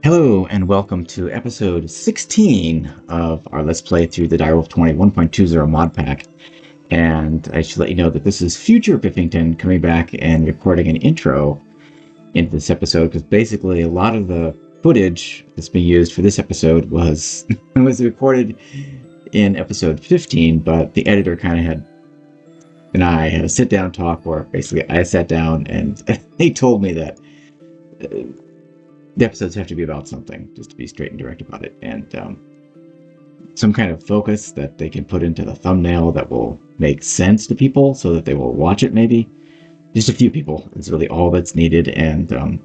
Hello and welcome to episode 16 of our Let's Play through the Direwolf20 1.20 mod pack. And I should let you know that this is future Bifington coming back and recording an intro into this episode, because basically a lot of the footage that's being used for this episode was recorded in episode 15, but the editor kind of I had a sit down talk where basically I sat down and they told me that the episodes have to be about something, just to be straight and direct about it, and some kind of focus that they can put into the thumbnail that will make sense to people so that they will watch it. Maybe just a few people is really all that's needed. And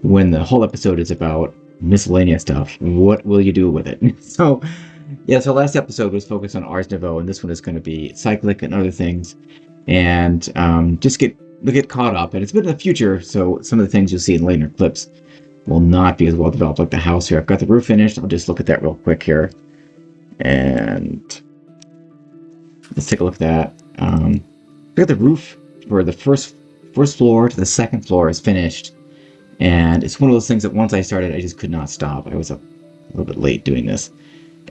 when the whole episode is about miscellaneous stuff, what will you do with it? So last episode was focused on Ars Nouveau, and this one is going to be Cyclic and other things, and just get caught up. And it's a bit in the future, so some of the things you'll see in later clips will not be as well developed, like the house here. I've got the roof finished. I'll just look at that real quick here. And let's take a look at that. I've got the roof for the first floor to the second floor is finished. And it's one of those things that once I started, I just could not stop. I was a little bit late doing this.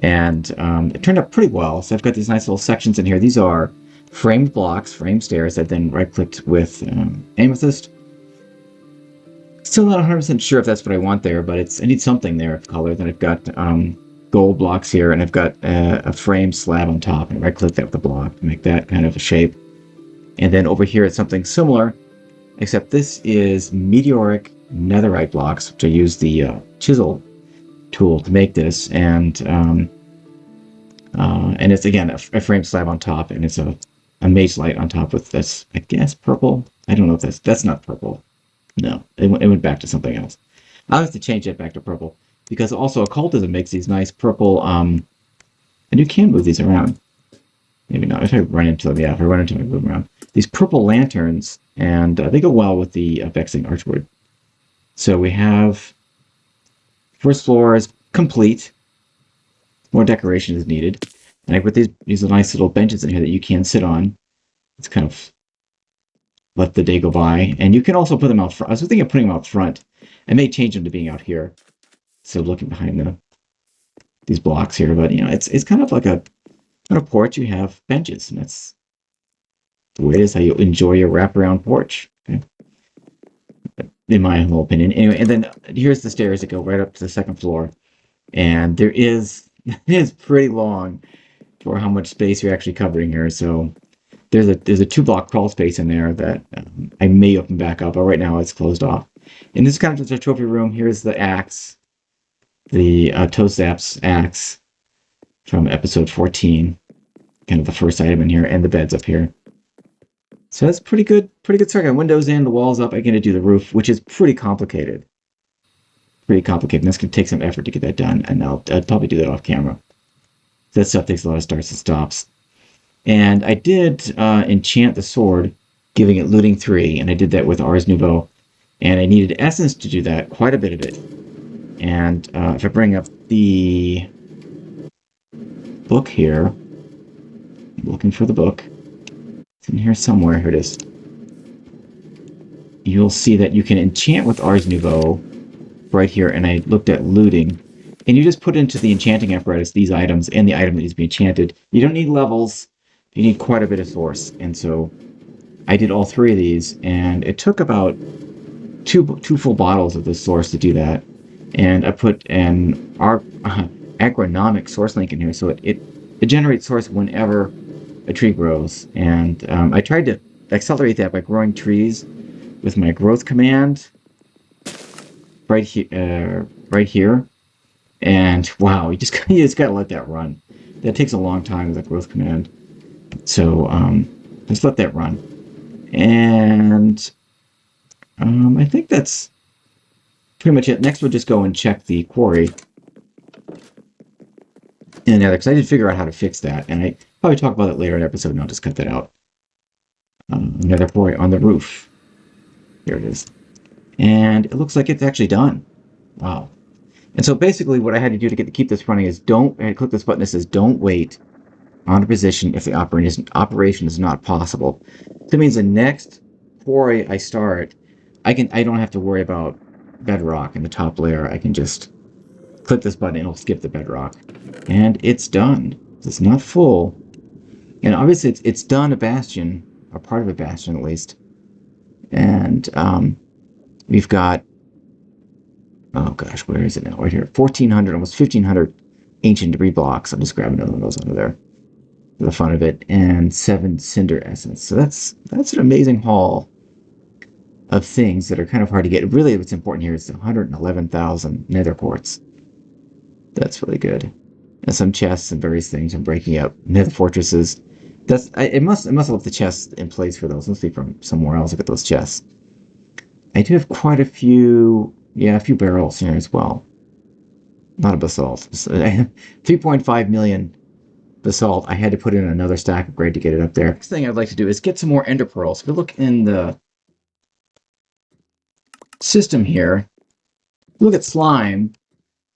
And it turned out pretty well. So I've got these nice little sections in here. These are framed blocks, framed stairs. I then right-clicked with amethyst. Still not 100% sure if that's what I want there, but I need something there of color. Then I've got gold blocks here, and I've got a frame slab on top, and right-click that with the block to make that kind of a shape. And then over here it's something similar, except this is meteoric netherite blocks, which I use the chisel tool to make this, and it's again a frame slab on top, and it's a mage light on top with this, I guess, purple. I don't know if that's not purple. No, it went back to something else. I'll have to change that back to purple, because also occultism makes these nice purple, and you can move these around. Maybe not. If I run into them, if I run into them, I move them around. These purple lanterns, and they go well with the vexing archwood. So we have first floor is complete. More decoration is needed. And I put these nice little benches in here that you can sit on. It's kind of let the day go by. And you can also put them out front. I was thinking of putting them out front. I may change them to being out here. So looking behind these blocks here, but it's kind of like on a porch. You have benches, and that's the way it is how you enjoy your wraparound porch. Okay? In my humble opinion. Anyway, and then here's the stairs that go right up to the second floor. And it is pretty long for how much space you're actually covering here. So there's a 2-block crawl space in there that I may open back up, but right now it's closed off. And this is kind of just a trophy room. Here's the axe, the Tosaps axe from episode 14, kind of the first item in here, and the bed's up here. So that's pretty good start. Got windows in, the walls up. I'm going to do the roof, which is pretty complicated. And that's going to take some effort to get that done, and I'll probably do that off camera. That stuff takes a lot of starts and stops. And I did enchant the sword, giving it looting 3, and I did that with Ars Nouveau. And I needed essence to do that, quite a bit of it. And if I bring up the book here, I'm looking for the book. It's in here somewhere. Here it is. You'll see that you can enchant with Ars Nouveau right here, and I looked at looting. And you just put into the enchanting apparatus these items and the item that needs to be enchanted. You don't need levels. You need quite a bit of source. And so I did all 3 of these, and it took about two full bottles of this source to do that. And I put an agronomic source link in here, so it generates source whenever a tree grows. And I tried to accelerate that by growing trees with my growth command right here. And wow, you just gotta let that run. That takes a long time with that growth command. So just let that run. And I think that's pretty much it. Next we'll just go and check the quarry. And because I did figure out how to fix that, and I probably talk about it later in the episode, and I'll just cut that out. Another quarry on the roof. Here it is. And it looks like it's actually done. Wow. And so basically what I had to do to keep this running is click this button that says don't wait on a position if the operation is not possible. So that means the next quarry I start, I don't have to worry about bedrock in the top layer, I can just click this button and it'll skip the bedrock. And it's done. It's not full. And obviously it's done a bastion, or part of a bastion at least. And we've got, oh gosh, where is it now? Right here. 1,400, almost 1,500 ancient debris blocks. I'll just grab another one of those under there for the fun of it. And 7 cinder essence. So that's an amazing haul of things that are kind of hard to get. Really, what's important here is 111,000 nether quartz. That's really good. And some chests and various things. I'm breaking up nether fortresses. It must have left the chests in place for those. Let's see from somewhere else. Look at those chests. I do have quite a few, a few barrels here as well. Not a basalt. 3.5 million basalt. I had to put in another stack upgrade to get it up there. Next thing I'd like to do is get some more ender pearls. If we look in the system here, look at slime.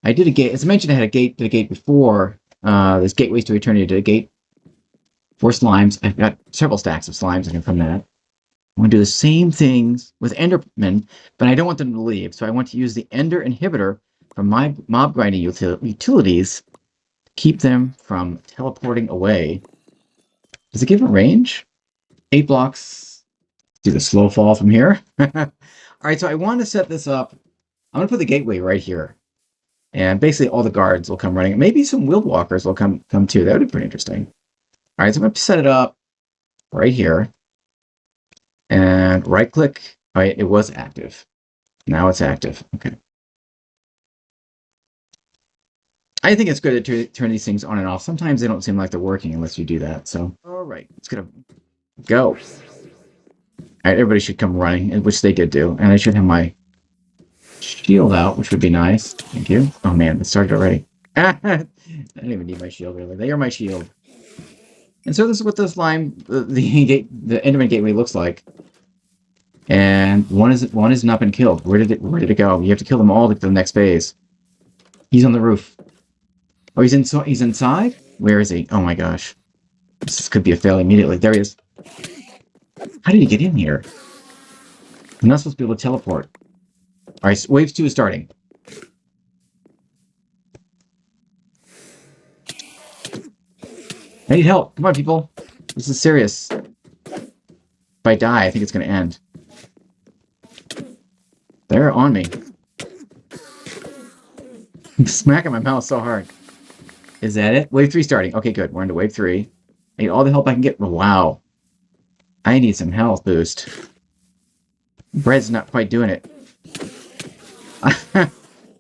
I did a gate. As I mentioned, I had a gate to the gate before. There's gateways to eternity to a gate for slimes. I've got several stacks of slimes I can from that. I want to do the same things with Endermen, but I don't want them to leave. So I want to use the Ender inhibitor from my mob grinding utilities to keep them from teleporting away. Does it give a range? 8 blocks. Do the slow fall from here. All right, so I want to set this up. I'm going to put the gateway right here. And basically all the guards will come running. Maybe some wheel walkers will come too. That would be pretty interesting. All right, so I'm going to set it up right here. And right click. All right, it was active. Now it's active. Okay. I think it's good to turn these things on and off. Sometimes they don't seem like they're working unless you do that. So, all right, it's going to go. All right, everybody should come running, which they did do. And I should have my shield out, which would be nice. Thank you. Oh man, it started already. I don't even need my shield really. They are my shield. And so this is what the slime, the Enderman gateway looks like. And one has not been killed. Where did it go? You have to kill them all to get to the next phase. He's on the roof. Oh, he's inside? Where is he? Oh my gosh. This could be a fail immediately. There he is. How did he get in here? I'm not supposed to be able to teleport. All right, wave 2 is starting. I need help. Come on, people. This is serious. If I die, I think it's going to end. They're on me. I'm smacking my mouse so hard. Is that it? Wave 3 starting. Okay, good. We're into wave 3. I need all the help I can get. Oh, wow. I need some health boost. Bread's not quite doing it.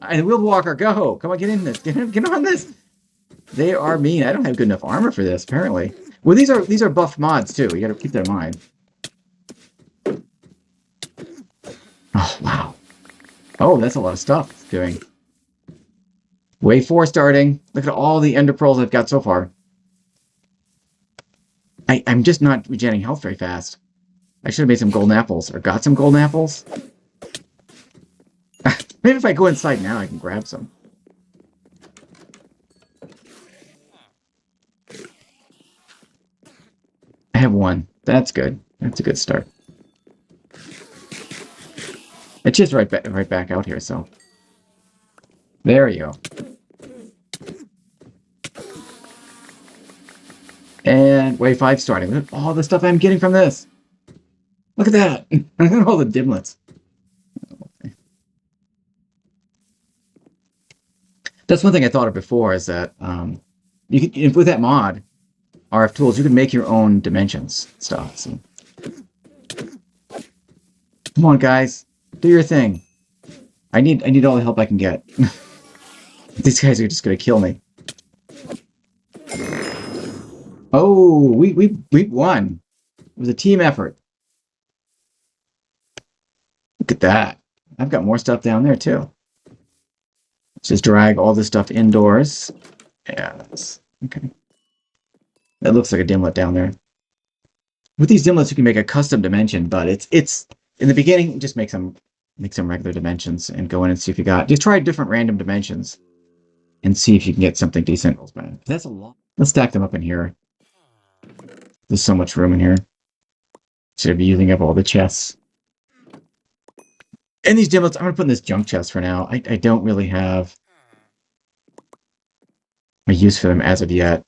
And wheel walker, go! Come on, get in this. Get on this. They are mean. I don't have good enough armor for this, apparently. Well, these are buff mods too. You got to keep that in mind. Oh wow. Oh, that's a lot of stuff it's doing. Wave 4 starting. Look at all the ender pearls I've got so far. I'm just not regenerating health very fast. I should have made some golden apples, or got some golden apples. Maybe if I go inside now, I can grab some. I have 1. That's good. That's a good start. It's just right back out here, so. There you go. And wave 5 starting. Look at all the stuff I'm getting from this. Look at that. Look at all the dimlets. That's one thing I thought of before, is that you can, with that mod, RF tools, you can make your own dimensions stuff. So. Come on, guys, do your thing. I need all the help I can get. These guys are just gonna kill me. Oh, we won. It was a team effort. Look at that. I've got more stuff down there too. Let's just drag all this stuff indoors. Yeah, that's okay. That looks like a dimlet down there. With these dimlets, you can make a custom dimension, but it's in the beginning, just make some regular dimensions and go in and see if you got. Just try different random dimensions and see if you can get something decent. That's a lot. Let's stack them up in here. There's so much room in here. Should I be using up all the chests? And these demos, I'm going to put in this junk chest for now. I don't really have a use for them as of yet.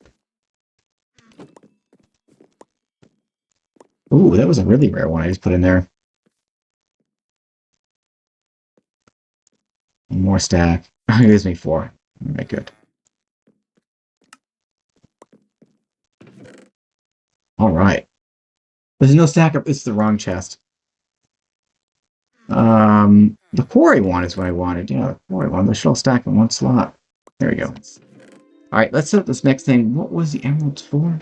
Ooh, that was a really rare one I just put in there. One more stack. It gives me 4. All right, good. All right. There's no stack up. It's the wrong chest. The Quarry one is what I wanted. Yeah, the Quarry one. They should all stack in one slot. There we go. All right, let's set up this next thing. What was the emeralds for?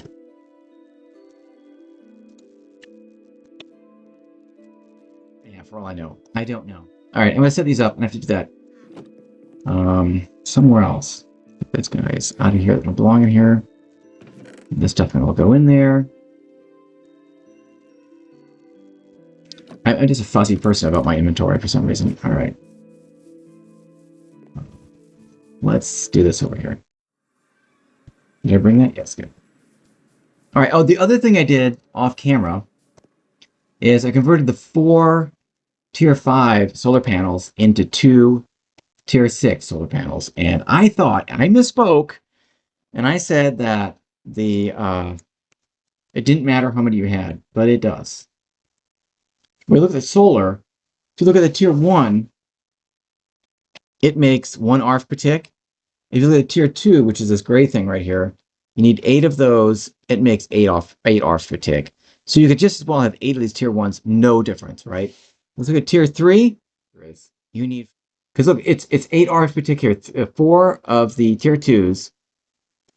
Yeah, for all I know. I don't know. All right, I'm gonna set these up and I have to do that. Somewhere else. This guy's out of here. That don't belong in here. This definitely will go in there. I'm just a fussy person about my inventory for some reason. All right. Let's do this over here. Did I bring that? Yes, good. All right. Oh, the other thing I did off camera is I converted the 4 tier 5 solar panels into 2 tier 6 solar panels. And I thought, I misspoke, and I said that it didn't matter how many you had, but it does. When we look at the solar, if you look at the tier 1, it makes 1 ARF per tick. If you look at tier 2, which is this gray thing right here, you need 8 of those. It makes 8 ARFs per tick. So you could just as well have 8 of these tier 1s, no difference, right? Let's look at tier 3. You need, because look, it's 8 ARFs per tick here. 4 of the tier 2s,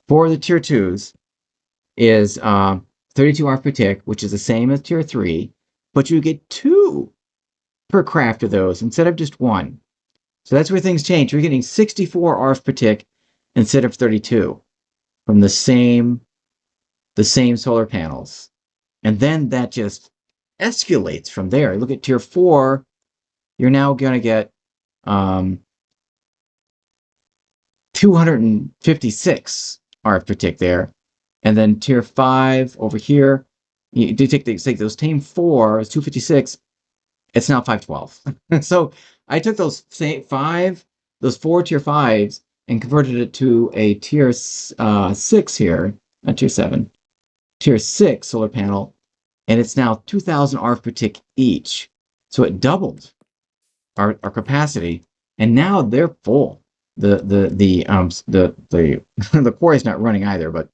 4 of the tier 2s is 32 ARF per tick, which is the same as tier 3, but you get 2 per craft of those instead of just 1. So that's where things change. You're getting 64 ARF per tick instead of 32 from the same solar panels. And then that just escalates from there. Look at tier 4, you're now going to get 256 ARF per tick there. And then tier 5 over here, you do take those same 4 as 256, it's now 512. So I took those 4 tier 5s and converted it to a tier 6 here, not tier 7, tier 6 solar panel, and it's now 2,000 ARF per tick each. So it doubled our capacity, and now they're full. The quarry's not running either, but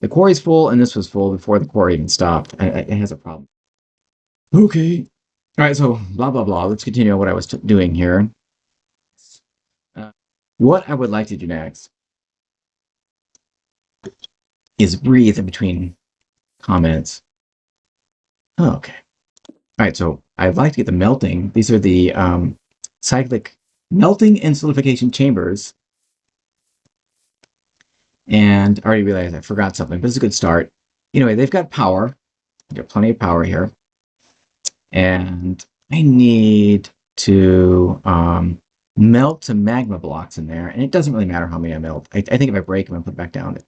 the quarry's full, and this was full before the quarry even stopped. It has a problem. Okay. All right, so blah, blah, blah. Let's continue on what I was doing here. What I would like to do next is breathe in between comments. Oh, okay. All right, so I'd like to get the melting. These are the cyclic melting and solidification chambers. And I already realized I forgot something, but it's a good start. Anyway, they've got power. They've got plenty of power here. And I need to melt some magma blocks in there. And it doesn't really matter how many I melt. I think if I break them and put it back down, it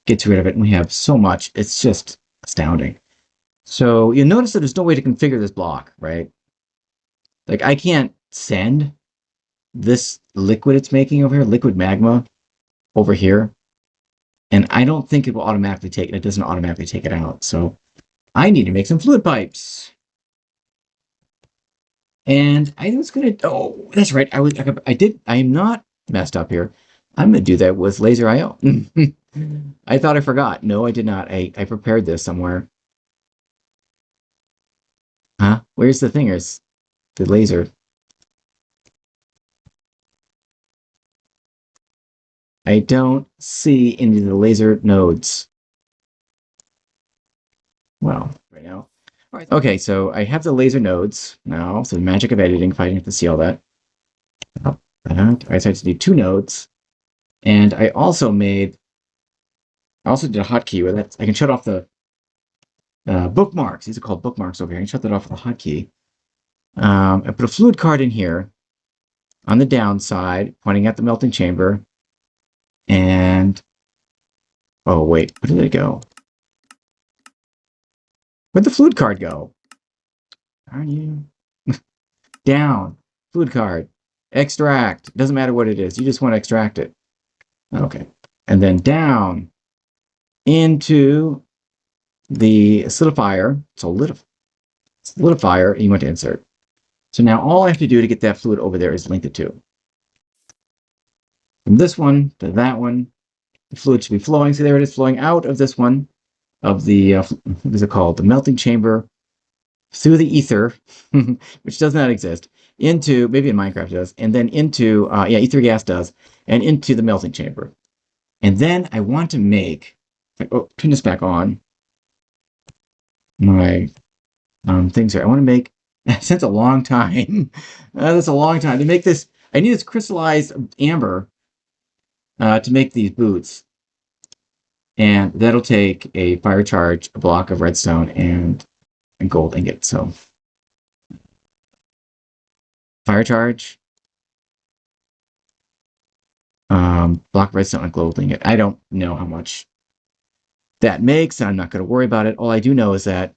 gets rid of it. And we have so much. It's just astounding. So you'll notice that there's no way to configure this block, right? Like I can't send this liquid it's making over here, liquid magma, over here. And I don't think it will automatically take it. It doesn't automatically take it out. So I need to make some fluid pipes. And I was going to, oh, that's right. I am not messed up here. I'm going to do that with laser IO. I thought I forgot. No, I did not. I prepared this somewhere. Huh? Where's the thingers? The laser. I don't see any of the laser nodes. Well, right now. All right. Okay, so I have the laser nodes now. So the magic of editing, if I didn't have to see all that. Oh, that. I decided to do 2 nodes. And I also did a hotkey with it. I can shut off the bookmarks. These are called bookmarks over here. I can shut that off with a hotkey. I put a fluid card in here on the downside, pointing at the melting chamber. And, oh wait, where did it go? Where'd the fluid card go? Are you? Down. Food card. Extract. Doesn't matter what it is. You just want to extract it. Okay. And then down into the solidifier. Solidifier. You want to insert. So now all I have to do to get that fluid over there is link the two. From this one to that one, the fluid should be flowing. So there it is, flowing out of this one, of the, what is it called? The melting chamber, through the ether, which does not exist, into, maybe in Minecraft it does, and then into, yeah, ether gas does, and into the melting chamber. And then I want to make, oh, turn this back on, my things here. I want to make, since a long time, that's a long time, to make this, I need this crystallized amber to make these boots. And that'll take a fire charge, a block of redstone, and a gold ingot. So, fire charge, block of redstone, and gold ingot. I don't know how much that makes. I'm not going to worry about it. All I do know is that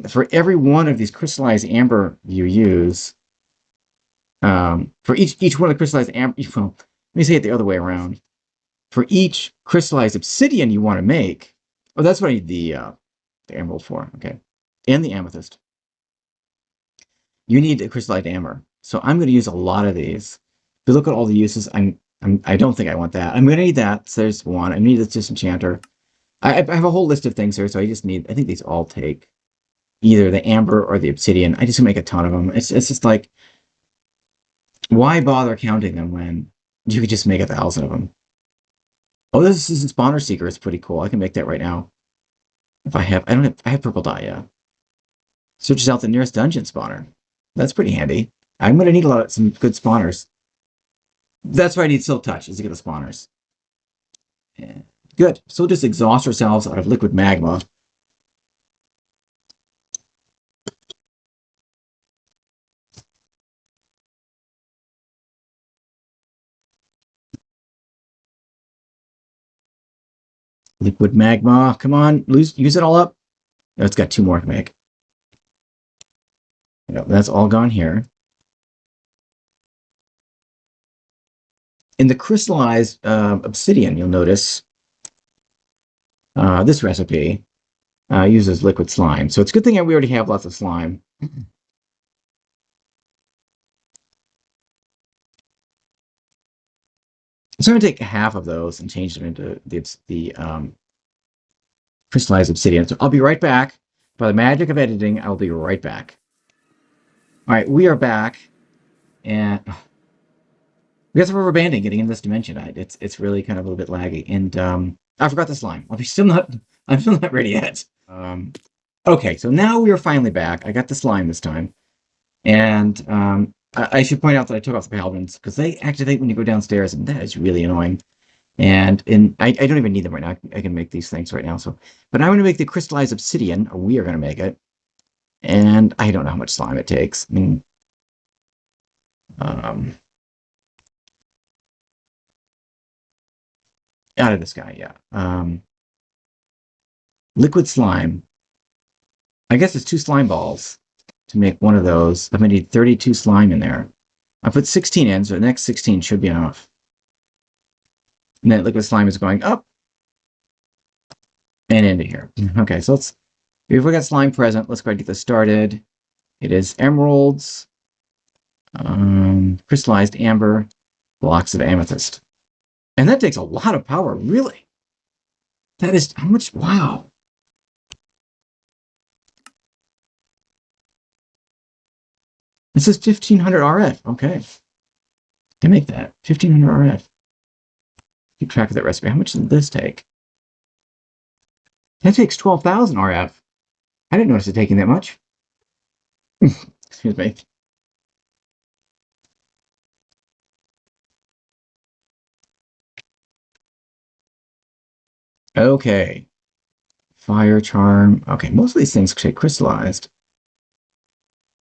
for every one of these crystallized amber you use, for each one of the crystallized amber, well, let me say it the other way around. For each crystallized obsidian you want to make, oh, that's what I need the emerald for, okay, and the amethyst. You need a crystallized amber. So I'm going to use a lot of these. If you look at all the uses, I don't think I want that. I'm going to need that. So there's one. I need this disenchanter. I have a whole list of things here, so I just need, I think these all take either the amber or the obsidian. I just make a ton of them. It's just like, why bother counting them when you could just make 1,000 of them? Oh, this is a spawner seeker. It's pretty cool. I can make that right now. If I have purple dye, yeah. Searches out the nearest dungeon spawner. That's pretty handy. I'm going to need some good spawners. That's why I need Silk Touch, is to get the spawners. Yeah. Good. So we'll just exhaust ourselves out of liquid magma. Liquid magma. Come on, use it all up. Oh, it's got 2 more to make. That's all gone here. In the crystallized obsidian, you'll notice this recipe uses liquid slime. So it's a good thing that we already have lots of slime. So I'm going to take half of those and change them into the crystallized obsidian. So I'll be right back. By the magic of editing, I'll be right back. All right, we are back, and we got some rubber banding getting in this dimension. It's really kind of a little bit laggy, and I forgot the slime. I'm still not ready yet. Okay, so now we are finally back. I got the slime this time, and I should point out that I took off the paladins because they activate when you go downstairs, and that is really annoying. And I don't even need them right now. I can make these things right now. So, but I'm going to make the crystallized obsidian, or we are going to make it. And I don't know how much slime it takes. I mean, out of this guy, yeah. Liquid slime. I guess it's 2 slime balls to make one of those. I'm going to need 32 slime in there. I put 16 in, so the next 16 should be enough. And then liquid slime is going up and into here. Okay, so if we got slime present, let's go ahead and get this started. It is emeralds, crystallized amber, blocks of amethyst. And that takes a lot of power, really. That is how much? Wow. This is 1500 RF. Okay. Can make that. 1500 RF. Keep track of that recipe. How much did this take? That takes 12,000 RF. I didn't notice it taking that much. Excuse me. Okay. Fire charm. Okay, most of these things take crystallized.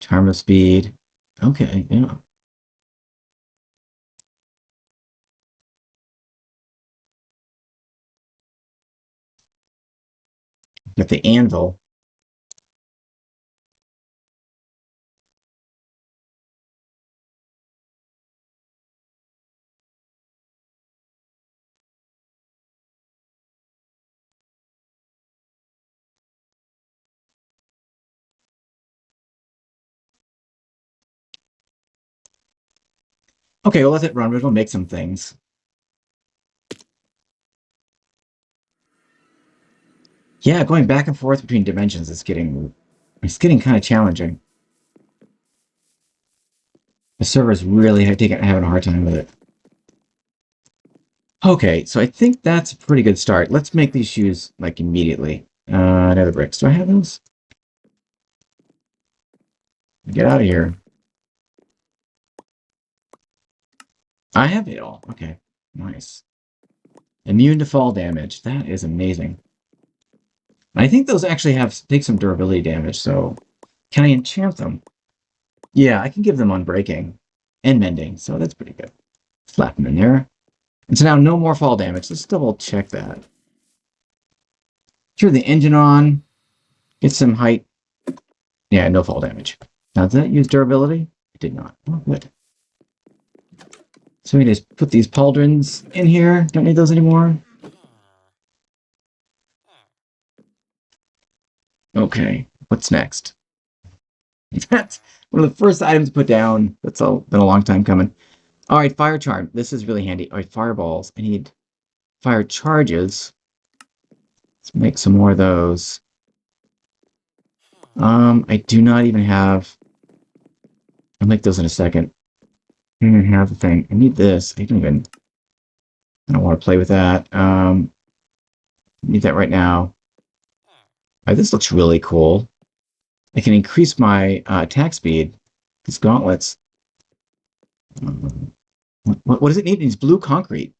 Charm of speed. Okay, yeah. Got the anvil. Okay, we'll let it run, but it'll make some things. Yeah, going back and forth between dimensions is getting kind of challenging. The server's really having a hard time with it. Okay, so I think that's a pretty good start. Let's make these shoes like immediately. Another bricks. Do I have those? Get out of here. I have it all. Okay, nice. Immune to fall damage. That is amazing. I think those actually take some durability damage, so can I enchant them? Yeah, I can give them unbreaking and mending, so that's pretty good. Slap them in there. And so now no more fall damage. Let's double check that. Turn the engine on. Get some height. Yeah, no fall damage. Now, did that use durability? It did not. Oh, good. So we just put these pauldrons in here. Don't need those anymore. Okay, what's next? That's one of the first items put down. That's all been a long time coming. All right, fire charm. This is really handy. All right, fireballs. I need fire charges. Let's make some more of those. I do not even have. I'll make those in a second. I don't even have the thing. I need this. I don't want to play with that. Need that right now. This looks really cool. I can increase my attack speed. These gauntlets. What does it need? It needs blue concrete.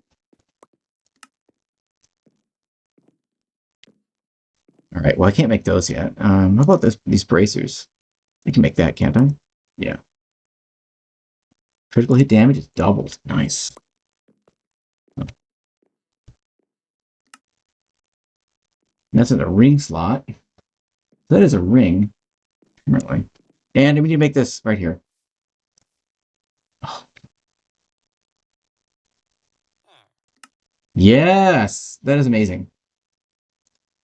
All right. Well, I can't make those yet. How about these bracers? I can make that, can't I? Yeah. Critical hit damage is doubled. Nice. Oh. That's in a ring slot. That is a ring. Apparently. And we need to make this right here. Oh. Yes! That is amazing.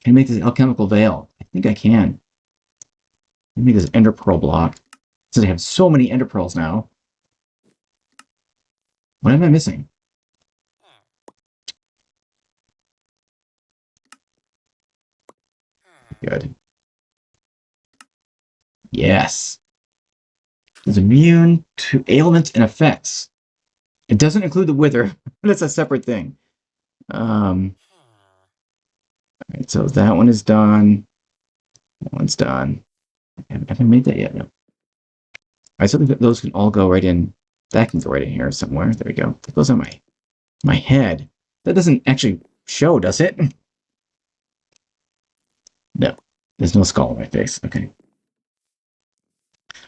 Can I make this alchemical veil? I think I can. Let me make this ender pearl block. Since I have so many ender pearls now. What am I missing? Good. Yes. It's immune to ailments and effects. It doesn't include the wither. That's a separate thing. All right, so that one is done. That one's done. Have I made that yet? No. All right, so those can all go right in. That can go right in here somewhere. There we go. That goes on my head. That doesn't actually show, does it? No. There's no skull on my face. Okay.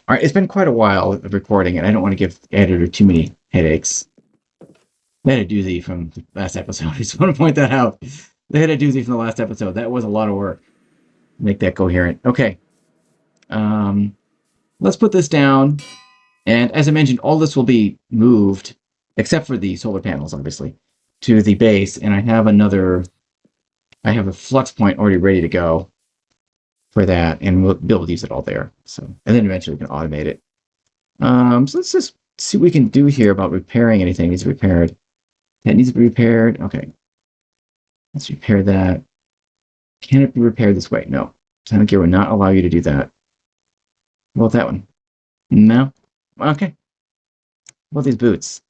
All right, it's been quite a while of recording, and I don't want to give the editor too many headaches. They had a doozy from the last episode. I just want to point that out. They had a doozy from the last episode. That was a lot of work. Make that coherent. Okay. Let's put this down. And as I mentioned, all this will be moved, except for the solar panels, obviously, to the base. And I have a flux point already ready to go for that, and we'll be able to use it all there. So, and then eventually we can automate it. So let's just see what we can do here about repairing anything that needs to be repaired. That needs to be repaired. Okay. Let's repair that. Can it be repaired this way? No. Silent Gear will not allow you to do that. What about that one? No. Okay. What about these boots?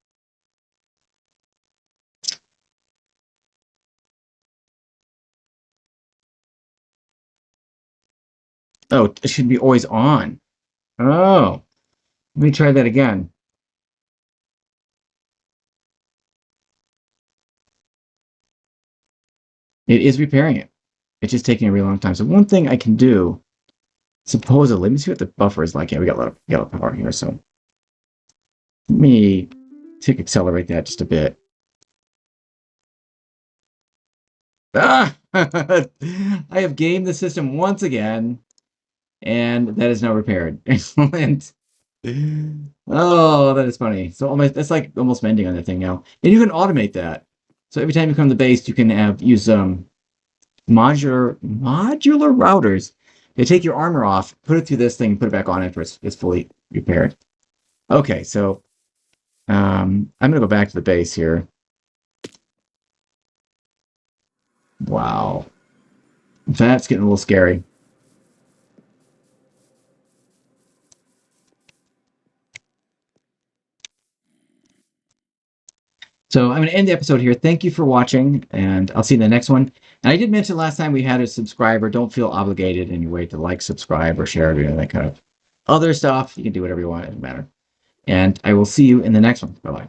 Oh, it should be always on. Oh. Let me try that again. It is repairing it. It's just taking a really long time. So one thing I can do, supposedly, let me see what the buffer is like. Yeah, we got a lot of power here, so let me accelerate that just a bit. Ah! I have gamed the system once again, and that is now repaired. Excellent. Oh, that is funny. So that's like almost mending on the thing now. And you can automate that. So every time you come to the base, you can use modular routers. They take your armor off, put it through this thing, put it back on after it's fully repaired. Okay, so I'm going to go back to the base here. Wow. That's getting a little scary. So I'm going to end the episode here. Thank you for watching, and I'll see you in the next one. And I did mention last time we had a subscriber. Don't feel obligated in any way to like, subscribe, or share, or any of that kind of other stuff. You can do whatever you want. It doesn't matter. And I will see you in the next one. Bye-bye.